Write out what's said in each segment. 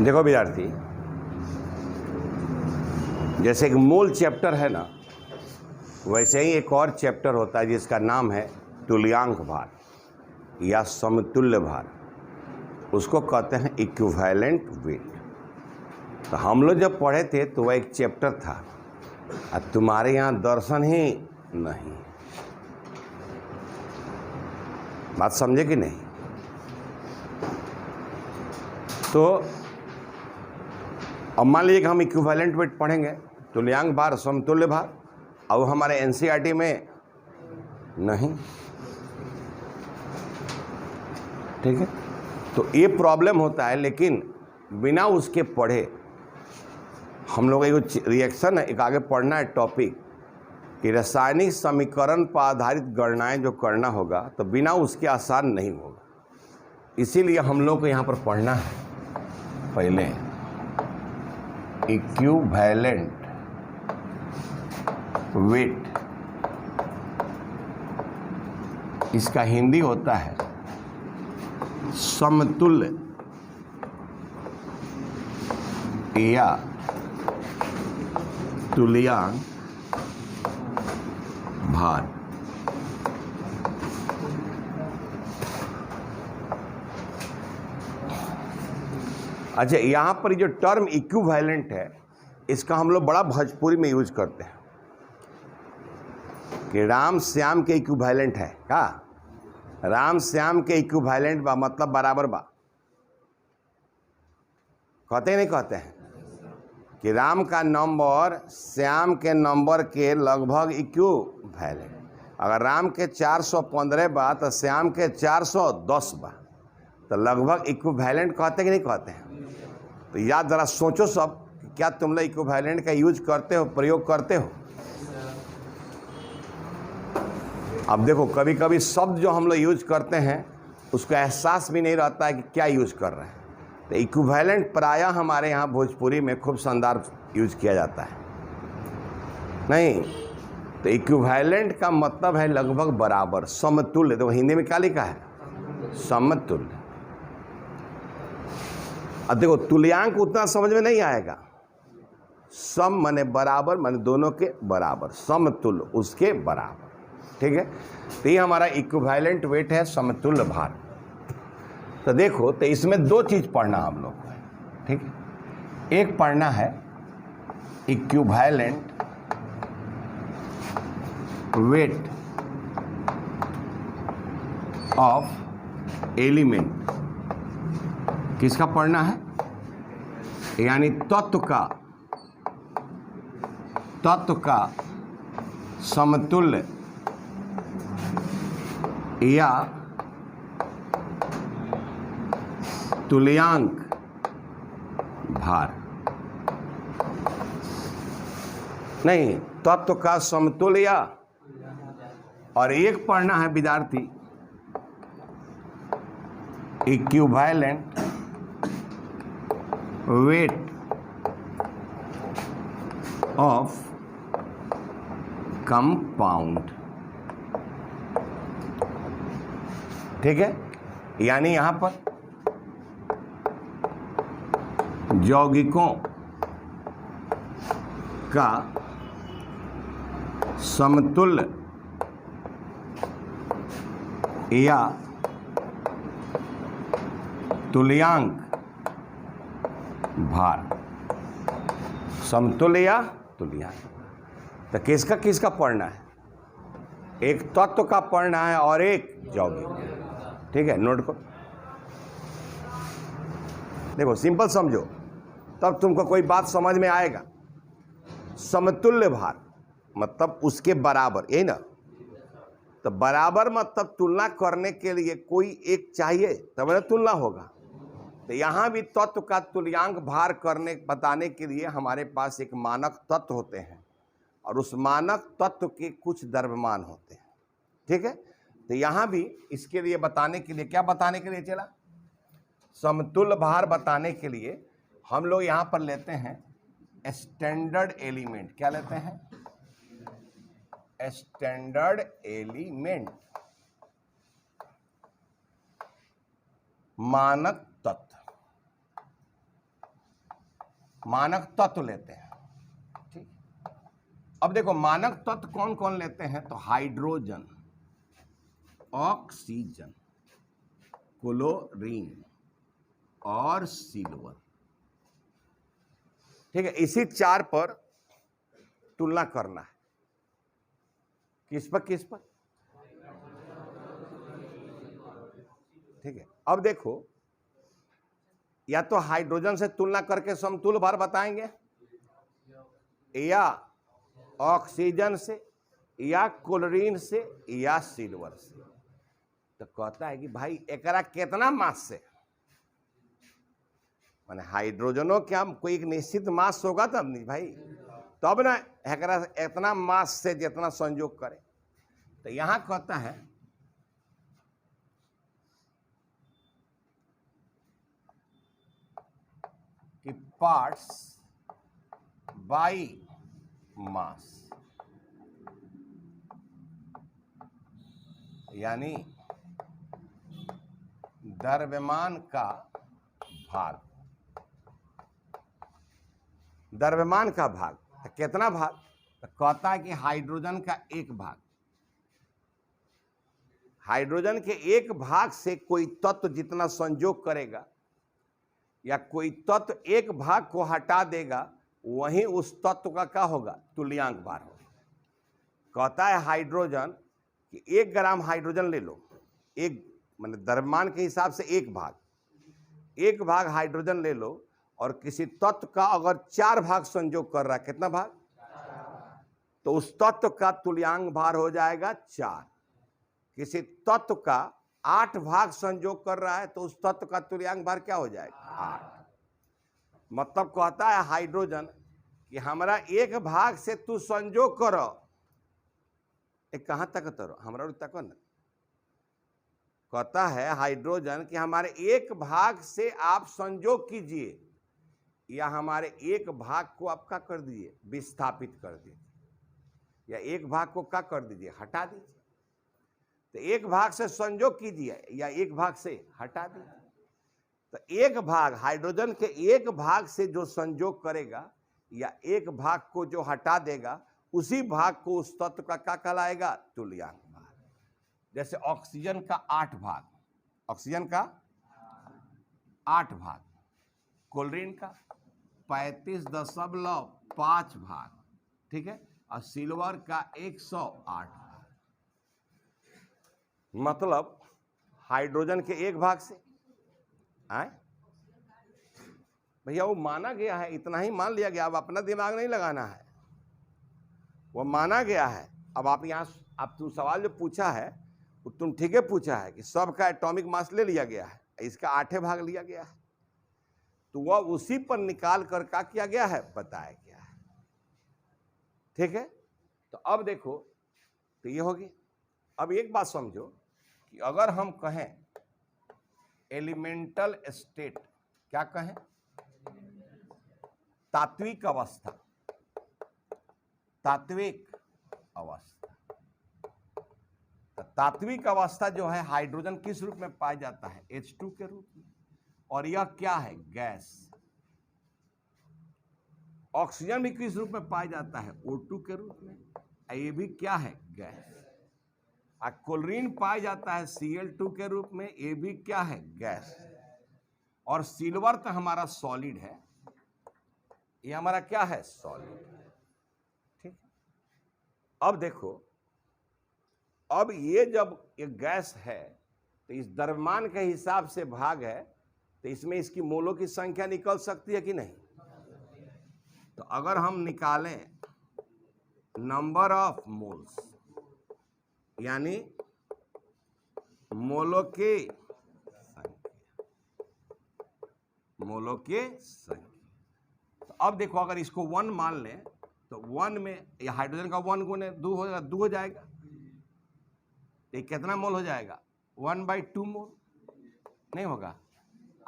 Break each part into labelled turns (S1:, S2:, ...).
S1: देखो विद्यार्थी, जैसे एक मूल चैप्टर है ना, वैसे ही एक और चैप्टर होता है जिसका नाम है तुल्यांक भार या समतुल्य भार। उसको कहते हैं इक्विवेलेंट वेट। तो हम लोग जब पढ़े थे तो वह एक चैप्टर था, और तुम्हारे यहाँ दर्शन ही नहीं। बात समझे कि नहीं? तो अब मान लीजिए कि हम इक्विवेलेंट वेट पढ़ेंगे, तुल्यांक भार, समतुल्य भार, और हमारे एनसीईआरटी में नहीं। ठीक है, तो ये प्रॉब्लम होता है। लेकिन बिना उसके पढ़े हम लोग एक रिएक्शन है, एक आगे पढ़ना है टॉपिक कि रासायनिक समीकरण पर आधारित गणनाएं जो करना होगा, तो बिना उसके आसान नहीं होगा। इसीलिए हम लोग को यहाँ पर पढ़ना है पहले इक्विवेलेंट वेट। इसका हिंदी होता है समतुल्य या तुल्यांक भार। अच्छा, यहां पर जो टर्म इक्विवेलेंट है, इसका हम लोग बड़ा भोजपुरी में यूज करते हैं कि राम श्याम के इक्विवेलेंट है। का राम श्याम के इक्विवेलेंट बा, मतलब बराबर बा। कहते नहीं कहते हैं कि राम का नंबर श्याम के नंबर के लगभग इक्विवेलेंट। अगर राम के 415 बा तो श्याम के 410 बा, तो लगभग इक्विवेलेंट कहते कि नहीं कहते हैं? तो याद जरा सोचो सब, क्या तुम लोग इक्विवेलेंट का यूज करते हो, प्रयोग करते हो? अब देखो, कभी कभी शब्द जो हम लोग यूज करते हैं उसका एहसास भी नहीं रहता है कि क्या यूज कर रहे हैं। तो इक्विवेलेंट प्रायः हमारे यहाँ भोजपुरी में खूब शानदार यूज किया जाता है। नहीं, तो इक्विवेलेंट का मतलब है लगभग बराबर, समतुल्य। तो हिंदी में क्या लिखा है? समतुल्य। अब देखो, तुल्यांक उतना समझ में नहीं आएगा। सम माने बराबर, माने दोनों के बराबर, समतुल्य उसके बराबर। ठीक है, तो ये हमारा इक्विवेलेंट वेट है, समतुल्य भार। तो देखो, तो इसमें दो चीज पढ़ना हम लोग को। ठीक है, एक पढ़ना है इक्विवेलेंट वेट ऑफ एलिमेंट। किसका पढ़ना है? यानी तत्व का समतुल्य या तुल्यांक भार। नहीं, तत्व का समतुल्य या, और एक पढ़ना है विद्यार्थी इक्विवेलेंट वेट ऑफ कंपाउंड। ठीक है, यानी यहां पर यौगिकों का समतुल्य या तुल्यांक भार। समतुल्य या तुल्यांक। तो किसका किसका पढ़ना है? एक तत्व का पढ़ना है और एक यौगिक। ठीक है, नोट करो। देखो, सिंपल समझो, तब तुमको कोई बात समझ में आएगा। समतुल्य भार मतलब उसके बराबर, यही ना? तो बराबर मतलब तुलना करने के लिए कोई एक चाहिए, तब ना तुलना होगा। तो यहां भी तत्व का तुल्यांक भार बताने के लिए हमारे पास एक मानक तत्व होते हैं, और उस मानक तत्व के कुछ द्रव्यमान होते हैं। ठीक है, तो यहां भी इसके लिए बताने के लिए, क्या बताने के लिए चला? समतुल्य भार बताने के लिए हम लोग यहां पर लेते हैं स्टैंडर्ड एलिमेंट। क्या लेते हैं? स्टैंडर्ड एलिमेंट, मानक तत्व। मानक तत्व लेते हैं। ठीक, अब देखो मानक तत्व कौन कौन लेते हैं, तो हाइड्रोजन, ऑक्सीजन, क्लोरीन और सिल्वर। ठीक है, इसी 4 पर तुलना करना है। किस पर किस पर? ठीक है, अब देखो या तो हाइड्रोजन से तुलना करके समतुल्य भार बताएंगे, या ऑक्सीजन से, या क्लोरीन से, या सिल्वर से। तो कहता है कि भाई एकरा कितना मास से, माने हाइड्रोजनों क्या कोई एक निश्चित मास होगा तब नहीं भाई, तब ना एकरा इतना मास से जितना संयोग करे। तो यहां कहता है कि पार्ट्स बाई मास, यानी द्रव्यमान का भाग। द्रव्यमान का भाग तो कितना भाग, तो कहता है कि हाइड्रोजन का 1 भाग। हाइड्रोजन के 1 भाग से कोई तत्व जितना संयोग करेगा या कोई तत्व 1 भाग को हटा देगा, वहीं उस तत्व का क्या होगा, तुल्यांक भार होगा। कहता है हाइड्रोजन कि 1 ग्राम हाइड्रोजन ले लो, एक मतलब द्रव्यमान के हिसाब से 1 भाग, 1 भाग हाइड्रोजन ले लो, और किसी तत्व का अगर 4 भाग संयोग कर रहा है, कितना भाग, तो उस तत्व का तुल्यांक भार हो जाएगा 4। किसी तत्व का 8 भाग संयोग कर रहा है तो उस तत्व का तुल्यांक भार क्या हो जाएगा, 8। मतलब कहता है हाइड्रोजन कि हमारा 1 भाग से तू संयोग करो, एक कहां तक तरो हमारा तक न। कहता है हाइड्रोजन कि हमारे 1 भाग से आप संयोग कीजिए, या हमारे 1 भाग को आप क्या कर दीजिए, विस्थापित कर दीजिए, या 1 भाग को क्या कर दीजिए, हटा दीजिए। तो 1 भाग से संयोग कीजिए या 1 भाग से हटा दीजिए। तो 1 भाग हाइड्रोजन के 1 भाग से जो संयोग करेगा या 1 भाग को जो हटा देगा, उसी भाग को उस तत्व का क्या कहलाएगा, तुल्यांक भार। जैसे ऑक्सीजन का 8 भाग, ऑक्सीजन का 8 भाग, क्लोरीन का 35.5 भाग, ठीक है, और सिल्वर का 108 भाग। मतलब हाइड्रोजन के 1 भाग से आए भैया, वो माना गया है, इतना ही मान लिया गया, अब अपना दिमाग नहीं लगाना है, वो माना गया है। अब आप यहाँ आप तुम सवाल जो पूछा है वो तुम ठीक है पूछा है कि सबका एटॉमिक मास ले लिया गया है, इसका 8 भाग लिया गया है, तो वह उसी पर निकाल कर क्या किया गया है, बताया गया है। ठीक है, तो अब देखो, तो ये होगी। अब एक बात समझो कि अगर हम कहें एलिमेंटल स्टेट, क्या कहें, तात्विक अवस्था, तात्विक अवस्था। तो तात्विक अवस्था जो है, हाइड्रोजन किस रूप में पाया जाता है, H2 के रूप में, और यह क्या है, गैस। ऑक्सीजन भी किस रूप में पाया जाता है, O2 के रूप में, ये भी क्या है, गैस। क्लोरीन पाया जाता है Cl2 के रूप में, ये भी क्या है, गैस। और सिल्वर तो हमारा सॉलिड है, ये हमारा क्या है, सॉलिड। ठीक, अब देखो, अब ये जब ये गैस है तो इस द्रव्यमान के हिसाब से भाग है, तो इसमें इसकी मोलों की संख्या निकल सकती है कि नहीं। तो अगर हम निकालें नंबर ऑफ मोल्स, यानी मोलों के संख्या, मोलों के संख्या, तो अब देखो अगर इसको 1 मान लें तो 1 में ये हाइड्रोजन का 1 गुने 2 हो जाएगा, 2 हो जाएगा, ये कितना मोल हो जाएगा, 1/2 मोल नहीं होगा।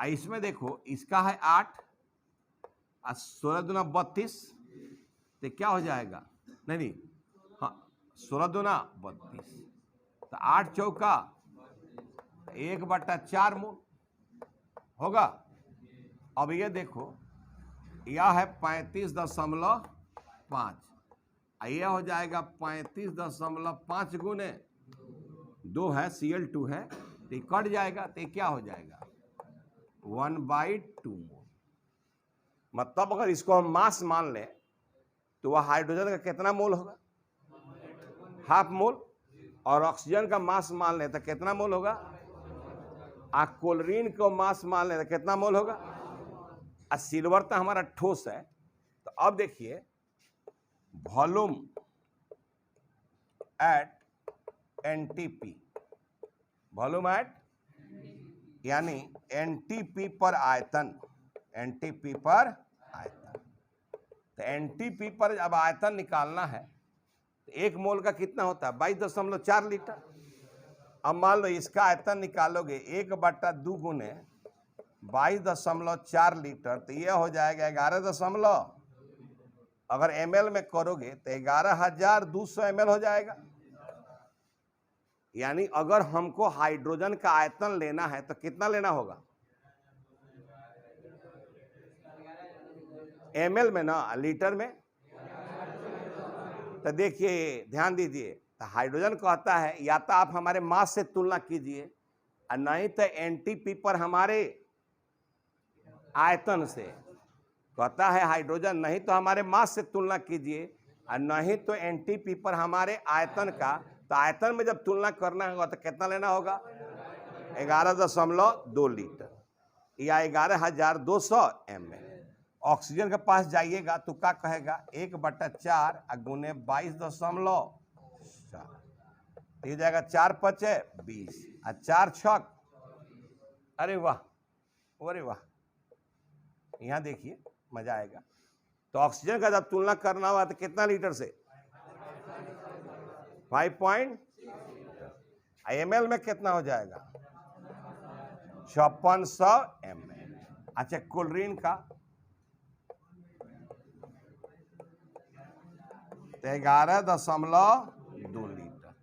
S1: इसमें देखो इसका है 8 और 16 दूना 32, तो क्या हो जाएगा, नहीं हाँ 16 दूना 32, तो 8 चौका 1/4 मोल होगा। अब ये देखो यह है 35.5, यह हो जाएगा 35.5 गुने 2 है, Cl2 है, तो कट जाएगा, तो क्या हो जाएगा 1/2 मोल। मतलब अगर इसको हम मास मान लें तो वह हाइड्रोजन का कितना मोल होगा, हाफ मोल, और ऑक्सीजन का मास मान लें तो कितना मोल होगा, क्लोरीन को मास मान लें तो कितना मोल होगा। सिल्वर तो हमारा ठोस है, तो अब देखिए volume at NTP, volume at यानी एनटीपी पर आयतन, एनटीपी पर आयतन। तो एनटीपी पर जब आयतन निकालना है तो 1 मोल का कितना होता है 22.4 लीटर। अब मान लो इसका आयतन निकालोगे 1/2 गुने 22.4 लीटर, तो यह हो जाएगा 11 अगर ml में करोगे तो 11,200 ml हो जाएगा। यानी अगर हमको हाइड्रोजन का आयतन लेना है तो कितना लेना होगा ml में ना, लीटर में। तो देखिए ध्यान दीजिए, तो हाइड्रोजन कहता है या तो आप हमारे मास से तुलना कीजिए और नहीं तो एनटीपी पर हमारे आयतन से। कहता है हाइड्रोजन नहीं तो हमारे मास से तुलना कीजिए और नहीं तो एनटीपी पर हमारे आयतन का। तो आयतन में जब तुलना करना होगा तो कितना लेना होगा 11.2 लीटर या 11,200 ml। ऑक्सीजन के पास जाइएगा तो क्या कहेगा 1/4 गुने 22.4, हो जाएगा 4×5 = 20 और 4×6, अरे वाह, अरे वाह, यहाँ देखिए मजा आएगा। तो ऑक्सीजन का जब तुलना करना हुआ तो कितना लीटर से 5 ml में कितना हो जाएगा 5600 ml। अच्छा क्लोरीन का 11.2 लीटर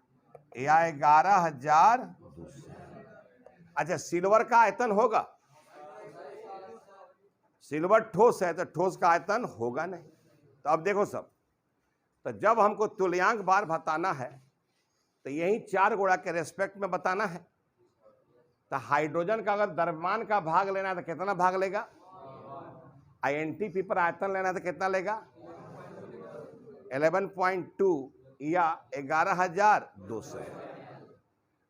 S1: या 11,200। अच्छा सिल्वर का आयतन होगा, सिल्वर ठोस है तो ठोस का आयतन होगा नहीं। तो अब देखो सब, तो जब हमको तुल्यांक बार बताना है तो यही 4 गुणा के रेस्पेक्ट में बताना है। तो हाइड्रोजन का अगर द्रव्यमान का भाग लेना है तो कितना भाग लेगा, एनटीपी पर आयतन लेना है तो कितना लेगा 11.2 या 11,200।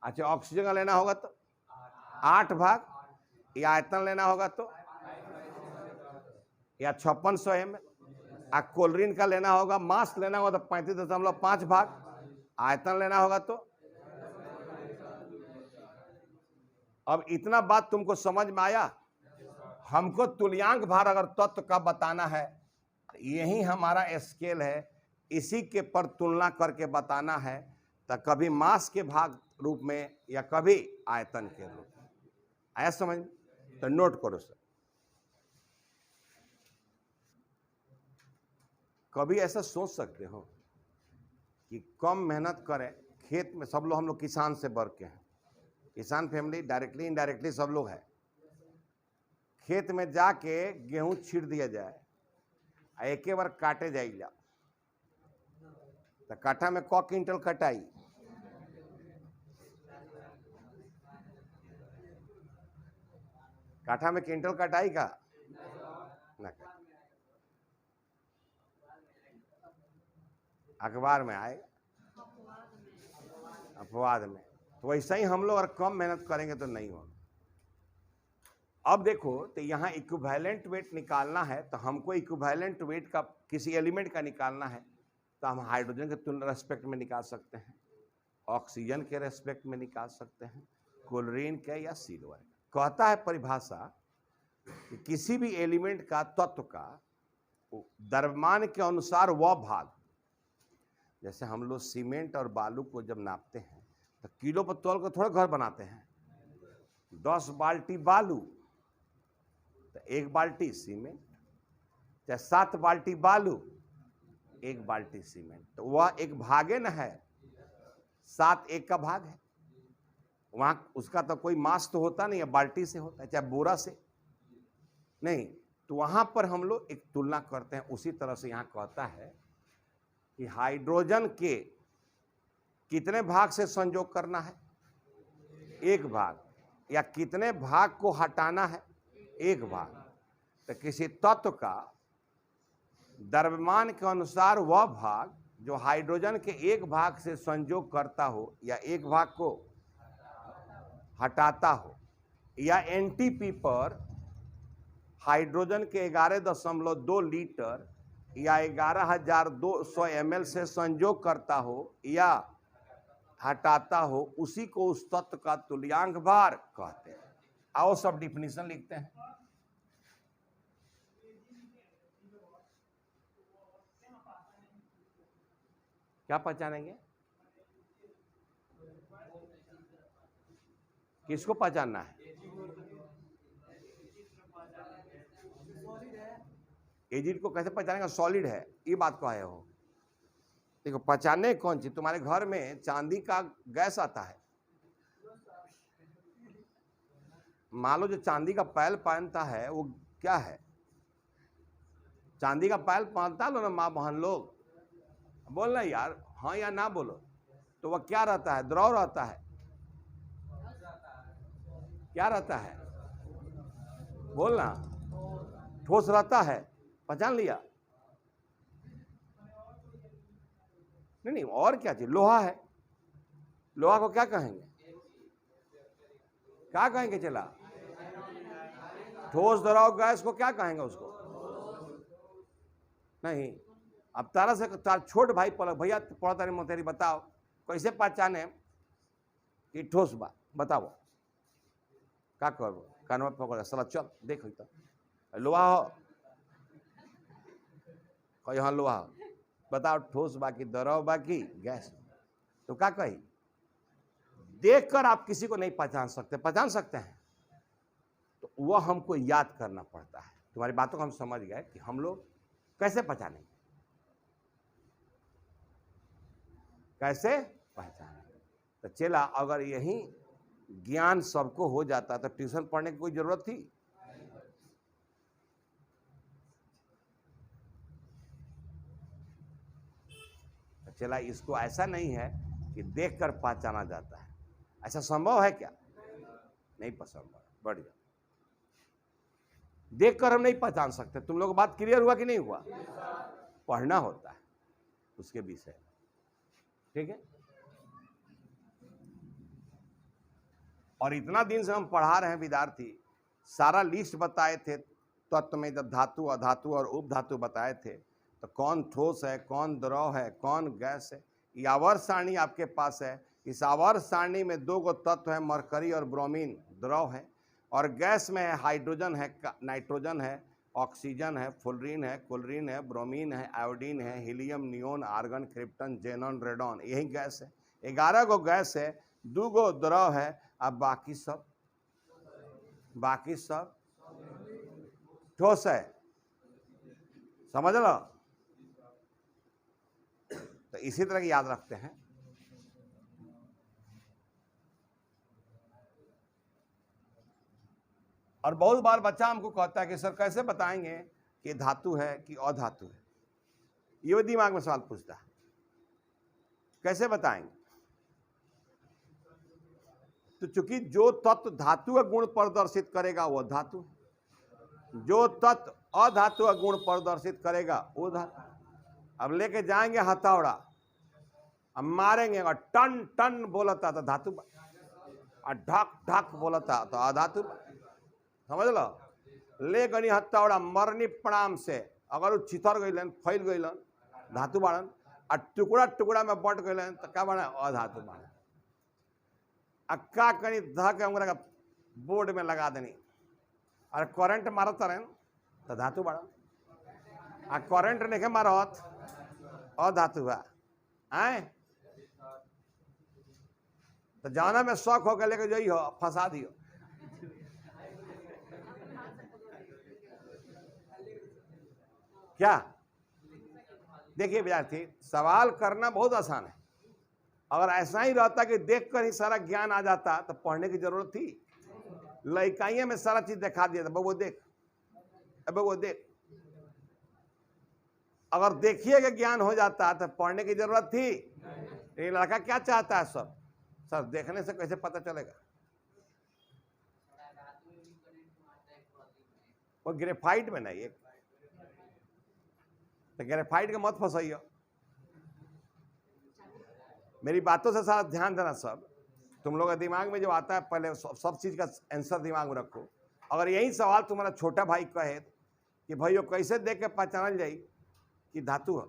S1: अच्छा ऑक्सीजन का लेना होगा तो 8 भाग, या आयतन लेना होगा तो या 5600 ml। क्लोरीन का लेना होगा, मास लेना होगा तो 35.5 भाग, आयतन लेना होगा तो। अब इतना बात तुमको समझ में आया। हमको तुल्यांक भार अगर तत्व का बताना है यही हमारा स्केल है, इसी के पर तुलना करके बताना है। तो कभी मास के भाग रूप में या कभी आयतन के रूप में। आया समझ? तो नोट करो सर। कभी ऐसा सोच सकते हो कि कम मेहनत करें खेत में, सब लोग हम लोग किसान से बढ़ के हैं, किसान फैमिली डायरेक्टली इनडायरेक्टली सब लोग हैं। खेत में जाके गेहूं छीड़ दिया जाए, एक बार काटे जाइला तो काठा में क क्विंटल कटाई, काठा में क्विंटल कटाई का ना, अखबार में आएगा, अपवाद में। तो वैसे ही हम लोग अगर कम मेहनत करेंगे तो नहीं होगा। अब देखो, तो यहाँ इक्विवेलेंट वेट निकालना है, तो हमको इक्विवेलेंट वेट का किसी एलिमेंट का निकालना है तो हम हाइड्रोजन के तुलना रेस्पेक्ट में निकाल सकते हैं, ऑक्सीजन के रेस्पेक्ट में निकाल सकते हैं, क्लोरीन के या सिल्वर। कहता है परिभाषा कि किसी भी एलिमेंट का तत्व का द्रव्यमान के अनुसार वह भाग, जैसे हम लोग सीमेंट और बालू को जब नापते हैं तो किलो पर तौल को थोड़ा घर बनाते हैं। 10 बाल्टी बालू तो 1 बाल्टी सीमेंट, चाहे 7 बाल्टी बालू 1 बाल्टी सीमेंट, तो वह एक भागे न है, 7 1 का भाग है। वहाँ उसका तो कोई मास तो होता नहीं है, बाल्टी से होता है, चाहे बोरा से नहीं। तो वहां पर हम लोग एक तुलना करते हैं। उसी तरह से यहां कहता है कि हाइड्रोजन के कितने भाग से संयोग करना है, एक भाग, या कितने भाग को हटाना है, एक भाग। तो किसी तत्व का द्रव्यमान के अनुसार वह भाग जो हाइड्रोजन के एक भाग से संयोग करता हो या एक भाग को हटाता हो, या एनटीपी पर हाइड्रोजन के 11.2 लीटर या 11,200 ml से संयोग करता हो या हटाता हो, उसी को उस तत्व का तुल्यांक भार कहते हैं। आओ सब डिफिनीशन लिखते हैं। क्या पहचानेंगे, किसको पहचानना है? एजिड को कैसे पहचानेगा? सॉलिड है, ये बात कहे हो। देखो, पहचानने कौन चीज, तुम्हारे घर में चांदी का गैस आता है, मान लो जो चांदी का पैल पहनता है वो क्या है? चांदी का पैल पहनता लो ना माँ बहन लोग, बोलना यार, हाँ या ना बोलो। तो वह क्या रहता है? द्रव रहता है। क्या रहता है? बोलना। ठोस रहता है। पहचान लिया? नहीं, और क्या चीज? लोहा है। लोहा को क्या कहेंगे? क्या कहेंगे? चला, ठोस द्रव गैस को क्या कहेंगे? उसको नहीं। अब तारा से तार छोट भाई पलक, भैया पढ़ा तारी मोतेरी, बताओ कैसे पहचाने कि ठोस बा? बताओ क्या करो? कानवा पकड़ साला, चल देख तो लोहा हो, कहीं हाँ लोहा, बताओ ठोस बाकी द्रव बाकी गैस। तो क्या कही? देखकर आप किसी को नहीं पहचान सकते। पहचान सकते हैं तो वह हमको याद करना पड़ता है। तुम्हारी बातों को हम समझ गए कि हम लोग कैसे पहचानेंगे, कैसे पहचानेंगे। तो चला, अगर यही ज्ञान सबको हो जाता तो ट्यूशन पढ़ने की कोई जरूरत थी? तो चला, इसको ऐसा नहीं है कि देखकर पहचाना जाता है। ऐसा संभव है क्या? नहीं संभव। बढ़िया, देखकर हम नहीं पहचान सकते। तुम लोग बात क्लियर हुआ कि नहीं हुआ? पढ़ना होता है उसके विषय, ठीक है। और इतना दिन से हम पढ़ा रहे हैं विद्यार्थी, सारा लिस्ट बताए थे तत्व में, जब धातु अधातु और उपधातु बताए थे, तो कौन ठोस है, कौन द्रव है, कौन गैस है। ये आवर्त सारणी आपके पास है। इस आवर्त सारणी में 2 गो तत्व है, मरकरी और ब्रोमीन द्रव है, और गैस में है हाइड्रोजन है, नाइट्रोजन है, ऑक्सीजन है, फ्लोरीन है, क्लोरीन है, ब्रोमीन है, आयोडीन है, helium, neon, argon, krypton, xenon, radon, यही गैस है। 11 गो गैस है, 2 गो द्रव है। अब बाकी सब ठोस है। समझ लो। तो इसी तरह की याद रखते हैं। और बहुत बार बच्चा हमको कहता है कि सर कैसे बताएंगे कि धातु है कि अधातु है? ये दिमाग में सवाल पूछता है, कैसे बताएंगे? तो चूंकि जो तत्व धातु का गुण प्रदर्शित करेगा वो धातु, जो तत्व अधातु का गुण प्रदर्शित करेगा वो धातु। अब लेके जाएंगे हथौड़ा, अब मारेंगे, और टन टन बोलता तो धातु, और ढक ढक बोलता तो अधातु। समझ लो। ले गनी हथौड़ा, मरनी प्रणाम से, अगर वो चितर गईलन, फैल गईलन, धातु बाड़न, और टुकड़ा टुकड़ा में बट गईलन तो क्या बना? अधातु बाड़न। अक्का कनी धक अंगरा का बोर्ड में लगा देनी, और करंट मारत रहें तो धातु बाड़न, आ करंट नहीं मारत अधातु बा। आए तो जाना में शौक होकर लेके जाई हो, फंसा दियो। क्या? देखिए विद्यार्थी, सवाल करना बहुत आसान है। अगर ऐसा ही रहता कि देखकर ही सारा ज्ञान आ जाता तो पढ़ने की जरूरत थी? लइकाइये में सारा चीज दिखा दिया था, वो देख अब वो देख, अगर देखिए कि ज्ञान हो जाता तो पढ़ने की जरूरत थी। ये लड़का क्या चाहता है सर? सर देखने से कैसे पता चलेगा? वो ग्रेफाइट में नहीं है, तो ग्रेफाइट का मत फंसाइए। मेरी बातों से सारा ध्यान देना सब। तुम लोग के दिमाग में जो आता है पहले सब चीज का आंसर दिमाग में रखो। अगर यही सवाल तुम्हारा छोटा भाई कहे कि भाइयों कैसे देख के पहचानल जाई कि धातु है,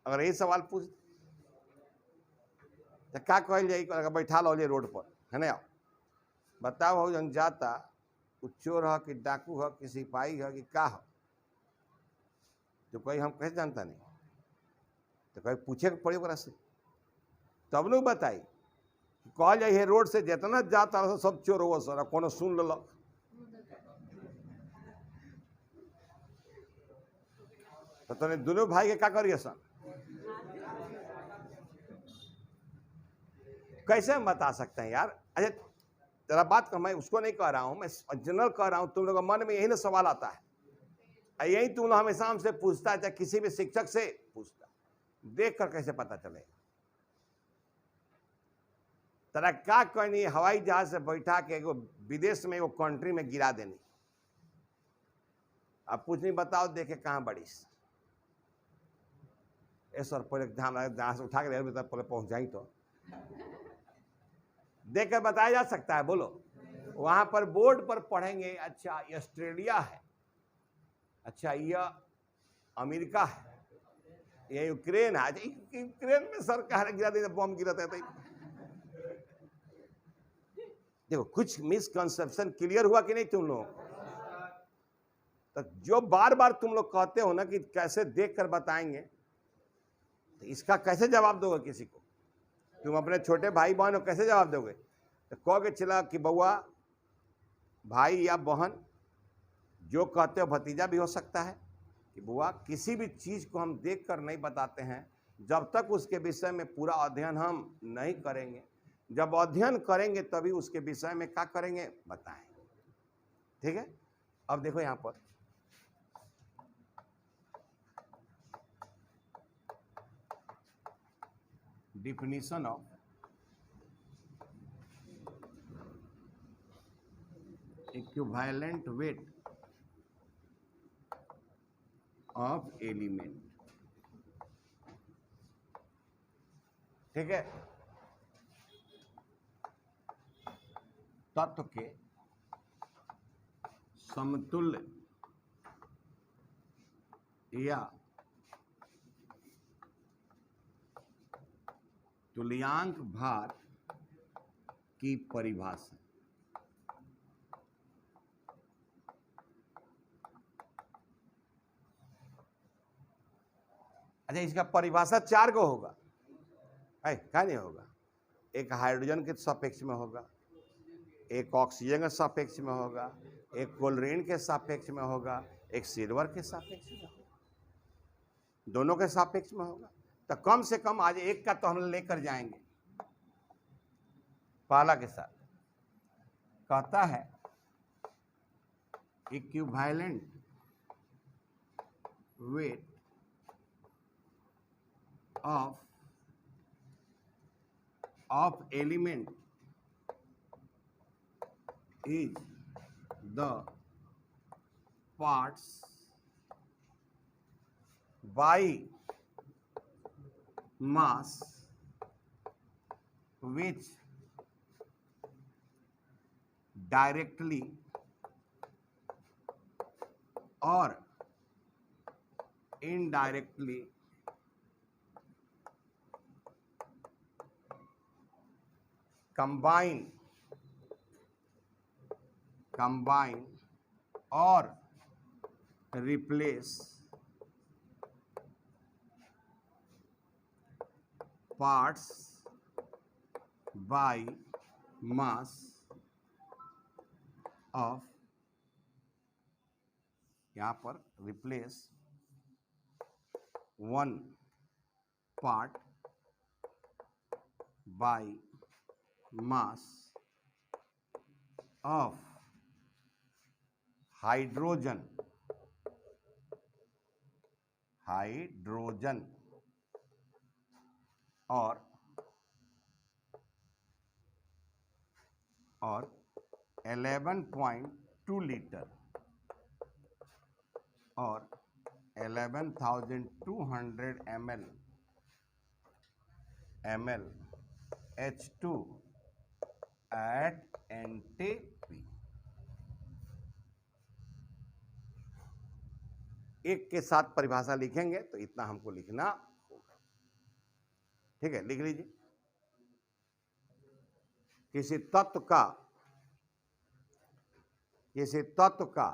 S1: अगर यही सवाल पूछ तो क्या कहल जाई? बैठा लो जे रोड पर है ना, बताओ हो जन जाता चोर है कि डाकू है कि सिपाही है कि का है? तो कोई हम कैसे जानता नहीं, तो कोई पूछे के पड़ी ओकरा से तब लोग बताई। कहल जाए रोड से जितना जाता सब चोर हो सर, कोनो सुन ललक तो तने दोनों भाई के क्या करिए सर? कैसे हम बता सकते हैं यार? अच्छा तेरा बात का मैं उसको नहीं कह रहा हूं, मैं जनरल कह रहा हूं। तुम लोग मन में यही ना सवाल आता है, यही तुम लोग हमेशा हमसे पूछता है, चाहे किसी भी शिक्षक से पूछता, देख कर कैसे पता चलेगा? तेरा क्या कहनी हवाई जहाज से बैठा के एगो विदेश में एगो कंट्री में गिरा देनी? अब पूछ नहीं, बताओ देखे कहाँ बड़ीस? ए सर पहले जहां से उठा के पहले पहुंच जाई तो देख कर बताया जा सकता है? बोलो। वहां पर बोर्ड पर पढ़ेंगे, अच्छा ये ऑस्ट्रेलिया है, अच्छा यह अमेरिका है, ये यूक्रेन है। यूक्रेन में सर कहा गिरा देते बम गिरता है। देखो कुछ मिसकंसेप्शन क्लियर हुआ कि नहीं तुम लोग? तो जो बार बार तुम लोग कहते हो ना कि कैसे देख कर बताएंगे, तो इसका कैसे जवाब दोगे किसी को? तुम अपने छोटे भाई बहन को कैसे जवाब दोगे? तो कहोगे चला कि बउआ भाई या बहन जो कहते हो, भतीजा भी हो सकता है कि बुआ किसी भी चीज को हम देख कर नहीं बताते हैं जब तक उसके विषय में पूरा अध्ययन हम नहीं करेंगे। जब अध्ययन करेंगे तभी उसके विषय में क्या करेंगे, बताएंगे। ठीक है? अब देखो यहां पर definition of equivalent weight of element. ठीक है? तत्व के समतुल्य या तुल्यांक भार की परिभाषा। अच्छा इसका परिभाषा 4 को होगा, क्या नहीं होगा? एक हाइड्रोजन के सापेक्ष में होगा, एक ऑक्सीजन के सापेक्ष में होगा, एक क्लोरीन के सापेक्ष में होगा, एक सिल्वर के सापेक्ष में होगा, दोनों के सापेक्ष में होगा। तो कम से कम आज एक का तो हम लेकर जाएंगे। पहला के साथ कहता है equivalent weight of element is the parts by mass which directly or indirectly combine or replace parts by mass of, यहाँ पर replace one part by mass of hydrogen, hydrogen और 11.2 लीटर और 11,200 ml H2 at NTP। एक के साथ परिभाषा लिखेंगे तो इतना हमको लिखना होगा। ठीक है, लिख लीजिए। किसी तत्व का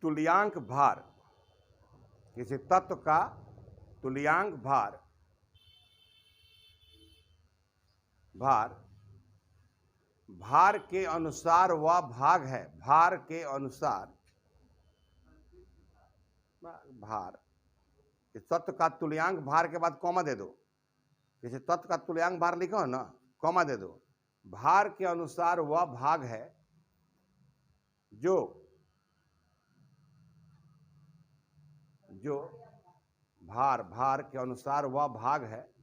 S1: तुल्यांक भार, किसी तत्व का तुल्यांक भार भार के अनुसार वह भाग है, भार के अनुसार भार, इस तत्व का तुल्यांक भार के बाद कॉमा दे दो, किसी तत्व का तुल्यांक भार लिखो ना, कॉमा दे दो, भार के अनुसार वह भाग है जो भार के अनुसार वह भाग है।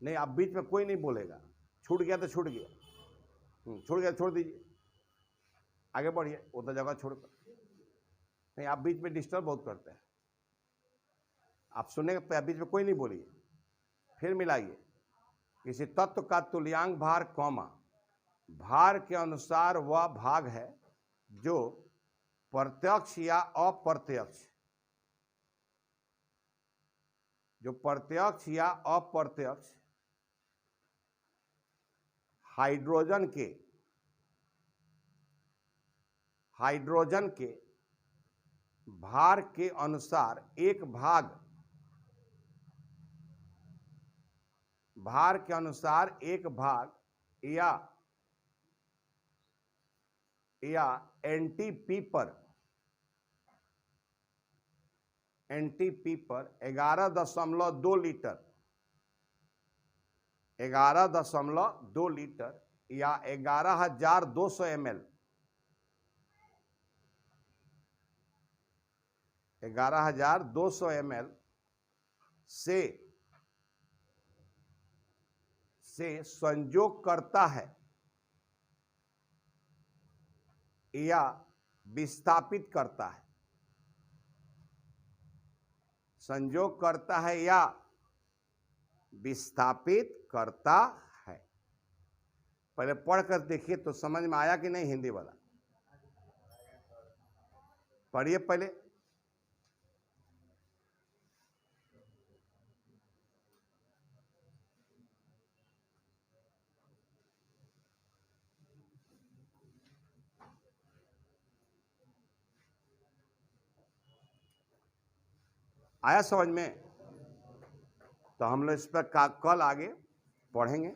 S1: नहीं, आप बीच में कोई नहीं बोलेगा, छूट गया तो छूट गया, छूट गया छोड़ दीजिए, आगे बढ़िए, उधर जगह छोड़कर। नहीं, आप बीच में डिस्टर्ब बहुत करते हैं, आप सुनने के बीच में कोई नहीं बोलिए, फिर मिलाइए। किसी तत्व का तुल्यांक भार कॉमा भार के अनुसार वह भाग है जो प्रत्यक्ष या अप्रत्यक्ष, जो प्रत्यक्ष या अप्रत्यक्ष हाइड्रोजन के भार के अनुसार एक भाग, भार के अनुसार एक भाग या एनटीपी पर 11.2 लीटर, 11.2 लीटर या 11,200 ml, 11,200 ml से संयोग करता है या विस्थापित करता है, संयोग करता है या विस्थापित करता है। पहले पढ़कर देखिए तो समझ में आया कि नहीं हिंदी वाला, पढ़िए पहले। आया समझ में? तो हम लोग इस पर कल आगे पढ़ेंगे।